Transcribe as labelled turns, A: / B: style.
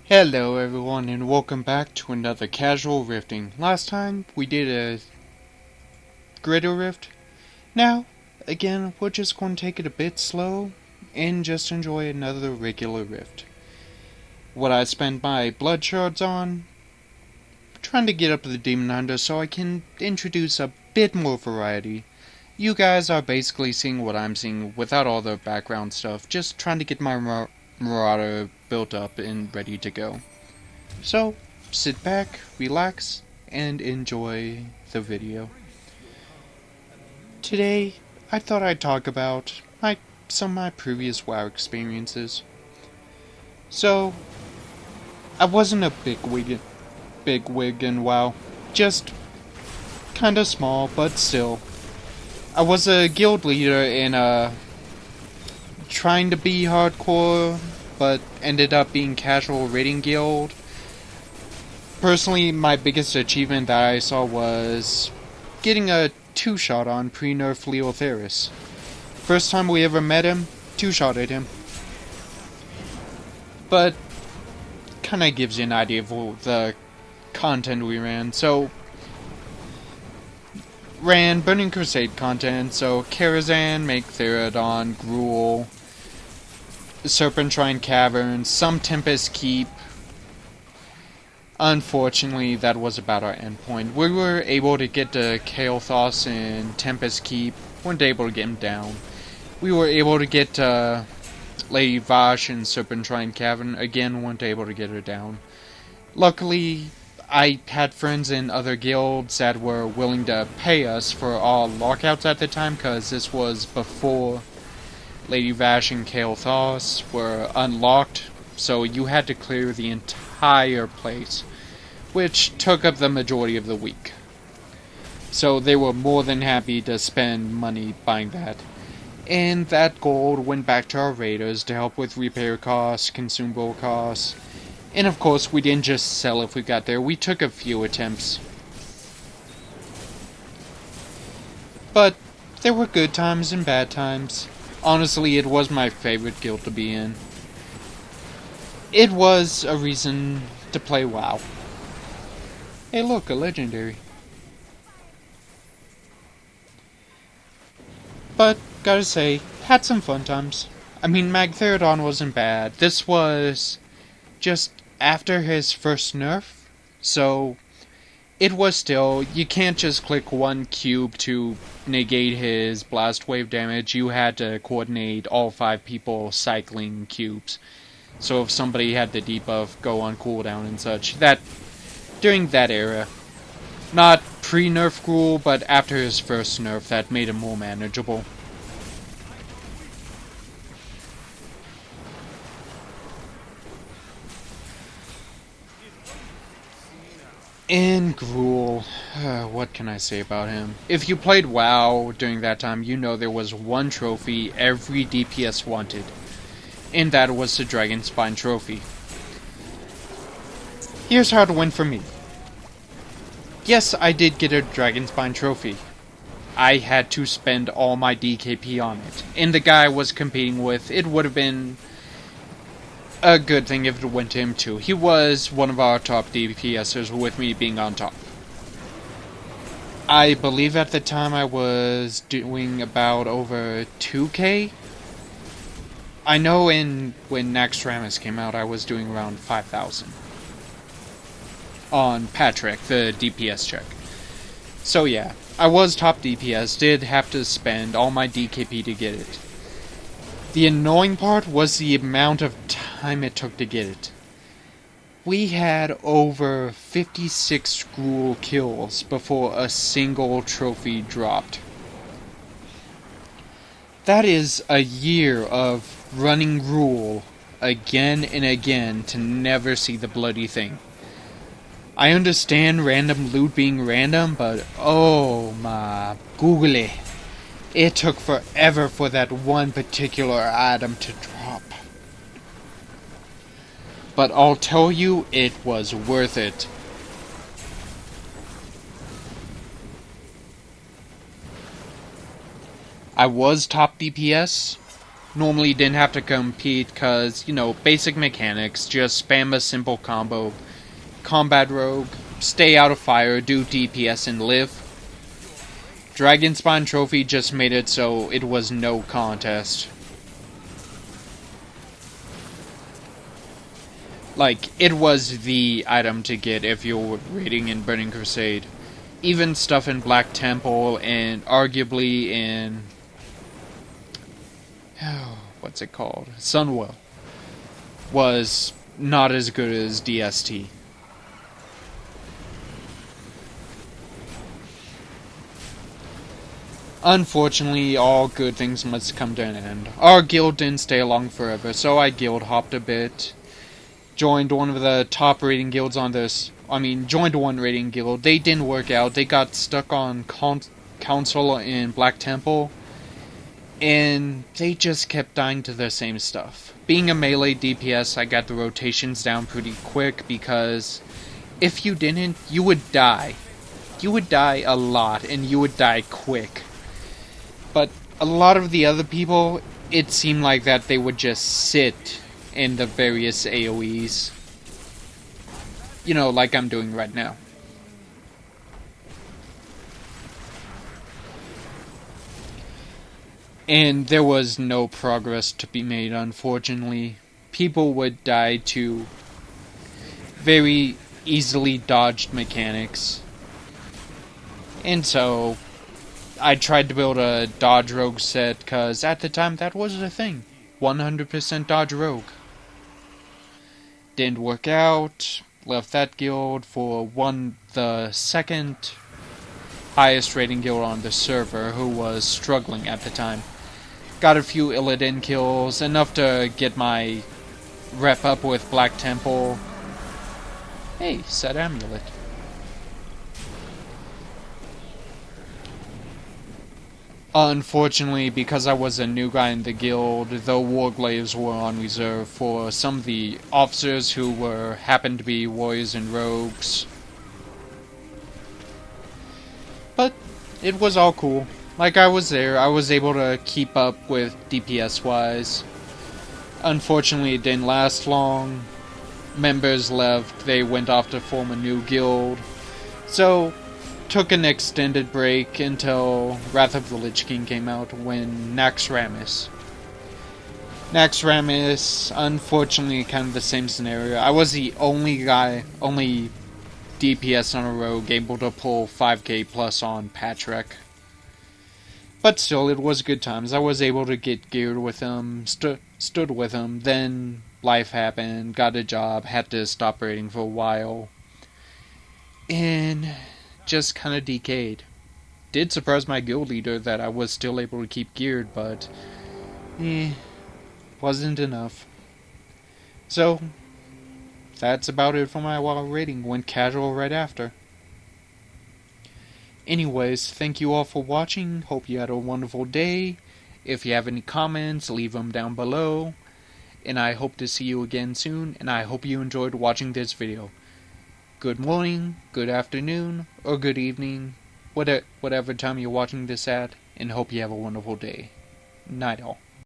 A: Hello everyone and welcome back to another casual rifting. Last time we did a gritter rift. Now, again, we're just going to take it a bit slow and just enjoy another regular rift. What I spent my blood shards on, trying to get up to the demon hunter so I can introduce a bit more variety. You guys are basically seeing what I'm seeing without all the background stuff, just trying to get my marauder built up and ready to go. So, sit back, relax, and enjoy the video. Today, I thought I'd talk about some of my previous WoW experiences. So, I wasn't a big wig in WoW, just kinda small, but still. I was a guild leader in trying to be hardcore, but ended up being casual raiding guild. Personally, my biggest achievement that I saw was getting a two-shot on pre-nerf Leotheris. First time we ever met him, two-shotted him. But, kinda gives you an idea of the content we ran. So, ran Burning Crusade content, so Karazhan, Make Therodon, Gruul, Serpentrine Cavern, some Tempest Keep. Unfortunately, that was about our endpoint. We were able to get to Kael'thas in Tempest Keep. Weren't able to get him down. We were able to get Lady Vash in Serpentrine Cavern. Again, weren't able to get her down. Luckily, I had friends in other guilds that were willing to pay us for all lockouts at the time, because this was before Lady Vash and Kael'thas were unlocked. So you had to clear the entire place, which took up the majority of the week. So they were more than happy to spend money buying that. And that gold went back to our raiders to help with repair costs, consumable costs. And of course, we didn't just sell if we got there, we took a few attempts. But there were good times and bad times. Honestly, it was my favorite guild to be in. It was a reason to play WoW. Hey look, a legendary. But, gotta say, had some fun times. I mean, Magtherodon wasn't bad. This was just after his first nerf, so it was still, you can't just click one cube to negate his blast wave damage. You had to coordinate all 5 people cycling cubes. So if somebody had the debuff go on cooldown and such, that during that era, not pre-nerf Gruul, but after his first nerf, that made him more manageable. And Gruul, what can I say about him? If you played WoW during that time, you know there was one trophy every DPS wanted. And that was the Dragon Spine Trophy. Here's how it went for me. Yes, I did get a Dragon Spine Trophy. I had to spend all my DKP on it. And the guy I was competing with, it would have been a good thing if it went to him too. He was one of our top DPSers, with me being on top. I believe at the time I was doing about over 2k. I know when Naxxramas came out, I was doing around 5,000. On Patrick, the DPS check. So yeah, I was top DPS, did have to spend all my DKP to get it. The annoying part was the amount of time it took to get it. We had over 56 Gruul kills before a single trophy dropped. That is a year of running Gruul again and again to never see the bloody thing. I understand random loot being random, but oh my googly. It took forever for that one particular item to drop. But I'll tell you, it was worth it. I was top DPS, Normally didn't have to compete because, basic mechanics, just spam a simple combo. Combat rogue, stay out of fire, do DPS and live. Dragon Spawn Trophy just made it so it was no contest. Like, it was the item to get if you were raiding in Burning Crusade. Even stuff in Black Temple and arguably in... what's it called? Sunwell. Was not as good as DST. Unfortunately, all good things must come to an end. Our guild didn't stay along forever, so I guild hopped a bit. Joined one of the top rating guilds on this. Joined one rating guild. They didn't work out. They got stuck on Council in Black Temple. And they just kept dying to the same stuff. Being a melee DPS, I got the rotations down pretty quick because if you didn't, you would die. You would die a lot, and you would die quick. But a lot of the other people, it seemed like that they would just sit in the various AoEs. Like I'm doing right now. And there was no progress to be made, unfortunately. People would die to very easily dodged mechanics. And so I tried to build a dodge rogue set, because at the time that was the thing. 100% dodge rogue. Didn't work out. Left that guild for the second highest rating guild on the server, who was struggling at the time. Got a few Illidan kills, enough to get my rep up with Black Temple. Hey, set amulet. Unfortunately, because I was a new guy in the guild, the warglaives were on reserve for some of the officers who happened to be warriors and rogues. But it was all cool. Like, I was there, I was able to keep up with DPS-wise. Unfortunately, it didn't last long. Members left, they went off to form a new guild. So, took an extended break until Wrath of the Lich King came out when Naxxramas, unfortunately, kind of the same scenario. I was the only DPS on a rogue able to pull 5k plus on Patrick. But still, it was good times. I was able to get geared with him, stood with him, then life happened, got a job, had to stop raiding for a while, and just kind of decayed. Did surprise my guild leader that I was still able to keep geared, but wasn't enough. So, that's about it for my while raiding. Went casual right after. Anyways, thank you all for watching. Hope you had a wonderful day. If you have any comments, leave them down below. And I hope to see you again soon, and I hope you enjoyed watching this video. Good morning, good afternoon, or good evening, whatever time you're watching this at, and hope you have a wonderful day. Night all.